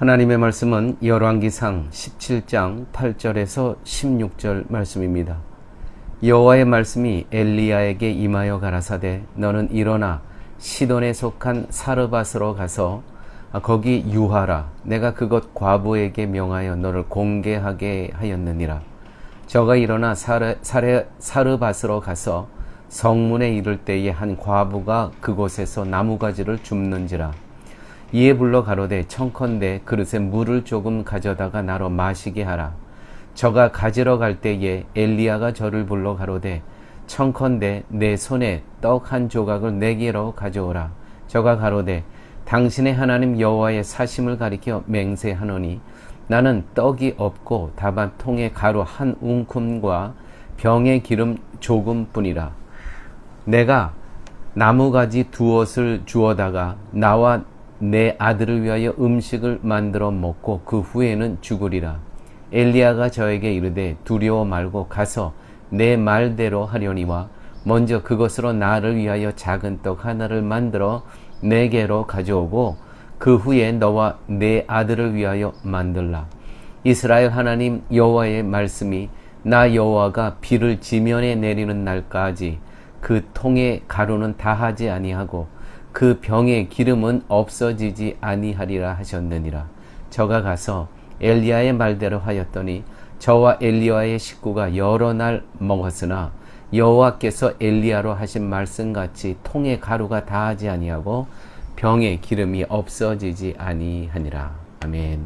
하나님의 말씀은 열왕기상 17장 8절에서 16절 말씀입니다. 여호와의 말씀이 엘리야에게 임하여 가라사대 너는 일어나 시돈에 속한 사르밧으로 가서 거기 유하라. 내가 그곳 과부에게 명하여 너를 공개하게 하였느니라. 저가 일어나 사르밧으로 가서 성문에 이를 때에 한 과부가 그곳에서 나무가지를 줍는지라. 이에 불러 가로되 청컨대 그릇에 물을 조금 가져다가 나로 마시게 하라. 저가 가지러 갈 때에 엘리야가 저를 불러 가로되 청컨대 내 손에 떡 한 조각을 내게로 가져오라. 저가 가로되 당신의 하나님 여호와의 사심을 가리켜 맹세하노니 나는 떡이 없고 다만 통에 가루 한 웅큼과 병에 기름 조금뿐이라. 내가 나무가지 두엇을 주어다가 나와 내 아들을 위하여 음식을 만들어 먹고 그 후에는 죽으리라. 엘리야가 저에게 이르되 두려워 말고 가서 내 말대로 하려니와 먼저 그것으로 나를 위하여 작은 떡 하나를 만들어 내게로 가져오고 그 후에 너와 내 아들을 위하여 만들라. 이스라엘 하나님 여호와의 말씀이 나 여호와가 비를 지면에 내리는 날까지 그 통의 가루는 다하지 아니하고 그 병의 기름은 없어지지 아니하리라 하셨느니라. 저가 가서 엘리야의 말대로 하였더니 저와 엘리야의 식구가 여러 날 먹었으나 여호와께서 엘리야로 하신 말씀같이 통의 가루가 다하지 아니하고 병의 기름이 없어지지 아니하니라. 아멘.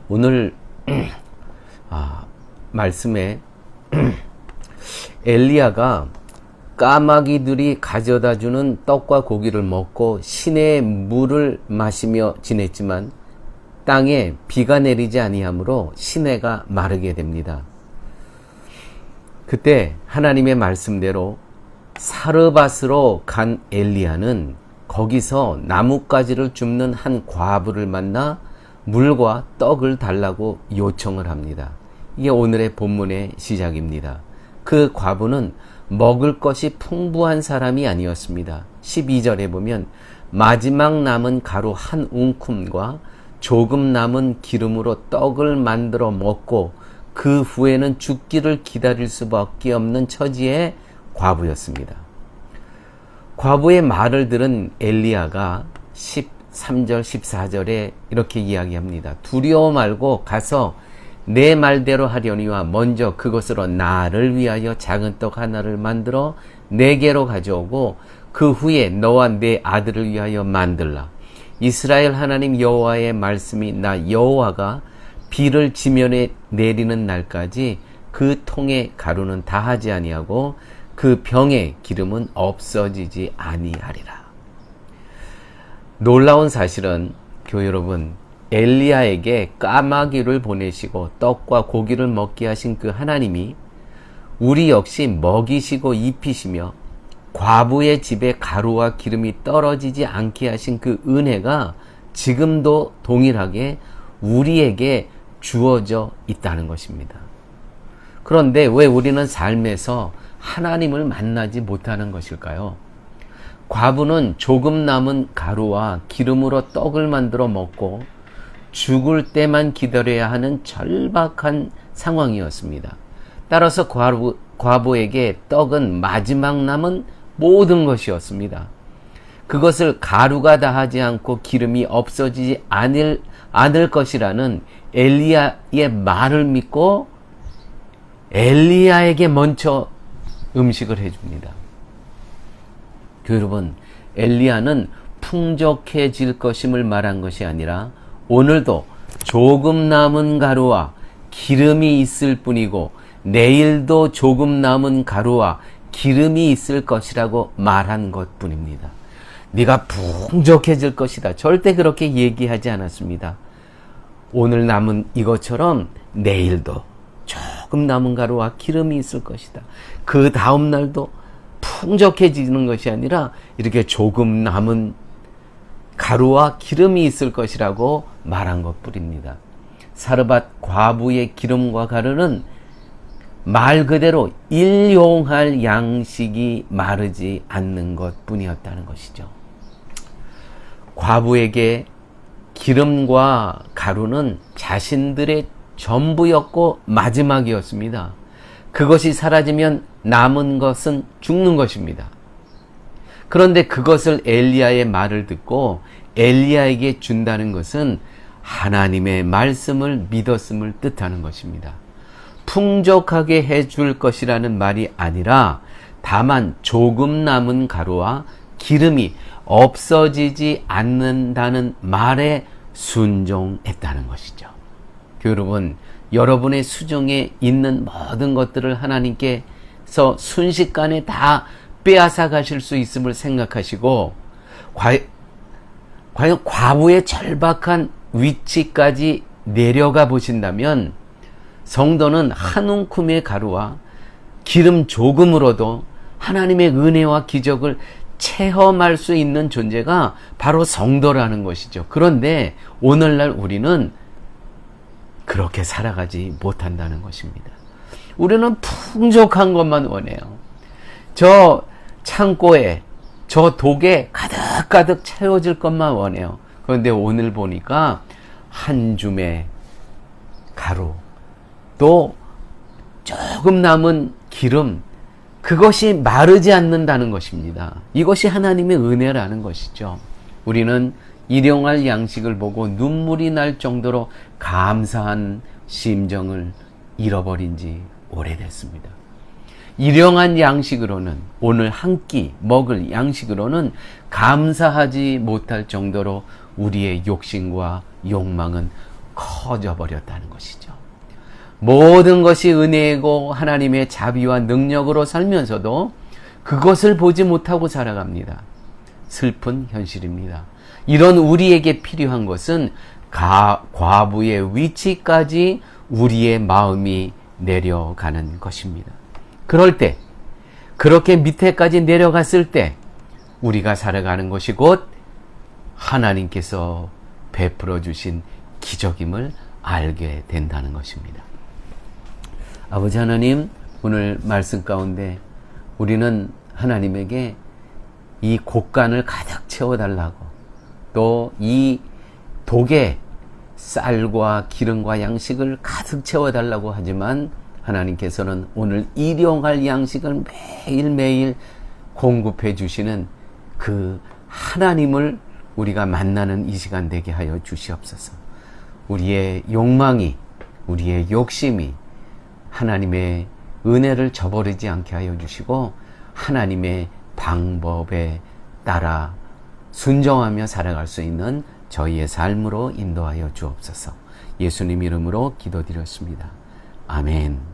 오늘 말씀에 엘리야가 까마귀들이 가져다주는 떡과 고기를 먹고 시내의 물을 마시며 지냈지만 땅에 비가 내리지 아니하므로 시내가 마르게 됩니다. 그때 하나님의 말씀대로 사르밧으로 간 엘리야는 거기서 나뭇가지를 줍는 한 과부를 만나 물과 떡을 달라고 요청을 합니다. 이게 오늘의 본문의 시작입니다. 그 과부는 먹을 것이 풍부한 사람이 아니었습니다. 12절에 보면 마지막 남은 가루 한 웅큼과 조금 남은 기름으로 떡을 만들어 먹고 그 후에는 죽기를 기다릴 수밖에 없는 처지의 과부였습니다. 과부의 말을 들은 엘리야가 13절 14절에 이렇게 이야기합니다. 두려워 말고 가서 내 말대로 하려니와 먼저 그것으로 나를 위하여 작은 떡 하나를 만들어 내게로 가져오고 그 후에 너와 내 아들을 위하여 만들라. 이스라엘 하나님 여호와의 말씀이 나 여호와가 비를 지면에 내리는 날까지 그 통의 가루는 다하지 아니하고 그 병의 기름은 없어지지 아니하리라. 놀라운 사실은 교회 여러분, 엘리야에게 까마귀를 보내시고 떡과 고기를 먹게 하신 그 하나님이 우리 역시 먹이시고 입히시며 과부의 집에 가루와 기름이 떨어지지 않게 하신 그 은혜가 지금도 동일하게 우리에게 주어져 있다는 것입니다. 그런데 왜 우리는 삶에서 하나님을 만나지 못하는 것일까요? 과부는 조금 남은 가루와 기름으로 떡을 만들어 먹고 죽을 때만 기다려야 하는 절박한 상황이었습니다. 따라서 과부에게 떡은 마지막 남은 모든 것이었습니다. 그것을 가루가 다하지 않고 기름이 없어지지 않을 것이라는 엘리야의 말을 믿고 엘리야에게 먼저 음식을 해줍니다. 여러분, 엘리야는 풍족해질 것임을 말한 것이 아니라 오늘도 조금 남은 가루와 기름이 있을 뿐이고 내일도 조금 남은 가루와 기름이 있을 것이라고 말한 것뿐입니다. 네가 풍족해질 것이다. 절대 그렇게 얘기하지 않았습니다. 오늘 남은 이것처럼 내일도 조금 남은 가루와 기름이 있을 것이다. 그 다음 날도 풍족해지는 것이 아니라 이렇게 조금 남은 가루와 기름이 있을 것이라고 말한 것뿐입니다. 사르밧 과부의 기름과 가루는 말 그대로 일용할 양식이 마르지 않는 것뿐이었다는 것이죠. 과부에게 기름과 가루는 자신들의 전부였고 마지막이었습니다. 그것이 사라지면 남은 것은 죽는 것입니다. 그런데 그것을 엘리야의 말을 듣고 엘리야에게 준다는 것은 하나님의 말씀을 믿었음을 뜻하는 것입니다. 풍족하게 해줄 것이라는 말이 아니라 다만 조금 남은 가루와 기름이 없어지지 않는다는 말에 순종했다는 것이죠. 여러분, 여러분의 수중에 있는 모든 것들을 하나님께서 순식간에 다 빼앗아 가실 수 있음을 생각하시고 과연 과부의 절박한 위치까지 내려가 보신다면 성도는 한 움큼의 가루와 기름 조금으로도 하나님의 은혜와 기적을 체험할 수 있는 존재가 바로 성도라는 것이죠. 그런데 오늘날 우리는 그렇게 살아가지 못한다는 것입니다. 우리는 풍족한 것만 원해요. 저 창고에, 저 독에 가득가득 채워질 것만 원해요. 그런데 오늘 보니까 한 줌의 가루, 또 조금 남은 기름, 그것이 마르지 않는다는 것입니다. 이것이 하나님의 은혜라는 것이죠. 우리는 일용할 양식을 보고 눈물이 날 정도로 감사한 심정을 잃어버린 지 오래됐습니다. 일용한 양식으로는, 오늘 한 끼 먹을 양식으로는 감사하지 못할 정도로 우리의 욕심과 욕망은 커져버렸다는 것이죠. 모든 것이 은혜이고 하나님의 자비와 능력으로 살면서도 그것을 보지 못하고 살아갑니다. 슬픈 현실입니다. 이런 우리에게 필요한 것은 과부의 위치까지 우리의 마음이 내려가는 것입니다. 그럴 때, 그렇게 밑에까지 내려갔을 때 우리가 살아가는 것이 곧 하나님께서 베풀어 주신 기적임을 알게 된다는 것입니다. 아버지 하나님, 오늘 말씀 가운데 우리는 하나님에게 이 곡간을 가득 채워달라고, 또 이 독에 쌀과 기름과 양식을 가득 채워달라고 하지만 하나님께서는 오늘 일용할 양식을 매일매일 공급해 주시는 그 하나님을 우리가 만나는 이 시간 되게 하여 주시옵소서. 우리의 욕망이, 우리의 욕심이 하나님의 은혜를 저버리지 않게 하여 주시고 하나님의 방법에 따라 순종하며 살아갈 수 있는 저희의 삶으로 인도하여 주옵소서. 예수님 이름으로 기도드렸습니다. 아멘.